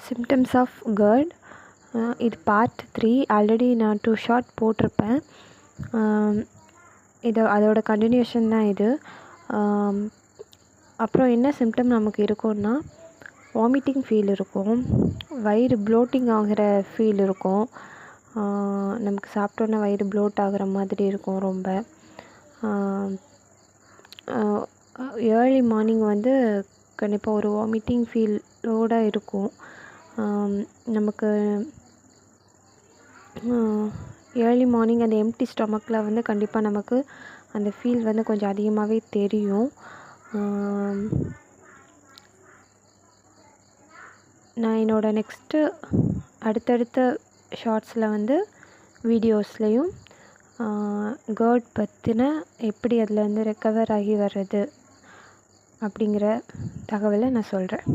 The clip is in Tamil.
Symptoms of GERD. இது பார்ட் 3. ஆல்ரெடி நான் 2 ஷார்ட் போட்டிருப்பேன். அதோட கண்டினியூஷன் தான் இது. அப்புறம் என்ன சிம்டம் நமக்கு இருக்கும்னா, வாமிட்டிங் ஃபீல் இருக்கும், வயிறு ப்ளோட்டிங் ஆகிற ஃபீல் இருக்கும். நமக்கு சாப்பிட்டோன்னே வயிறு ப்ளோட் ஆகிற மாதிரி இருக்கும் ரொம்ப. ஏர்லி மார்னிங் வந்து கண்டிப்பாக ஒரு வாமிட்டிங் ஃபீலோடு இருக்கும். நமக்கு ஏர்லி மார்னிங் அந்த எம்டி ஸ்டொமக்கில் வந்து கண்டிப்பாக நமக்கு அந்த ஃபீல் வந்து கொஞ்சம் அதிகமாகவே தெரியும். நான் என்னோடய நெக்ஸ்ட்டு அடுத்தடுத்த ஷார்ட்ஸில் வந்து வீடியோஸ்லேயும் GERD பற்றின எப்படி அதுலேருந்து ரெக்கவர் ஆகி வர்றது அப்படிங்கிற தகவலை நான் சொல்கிறேன்.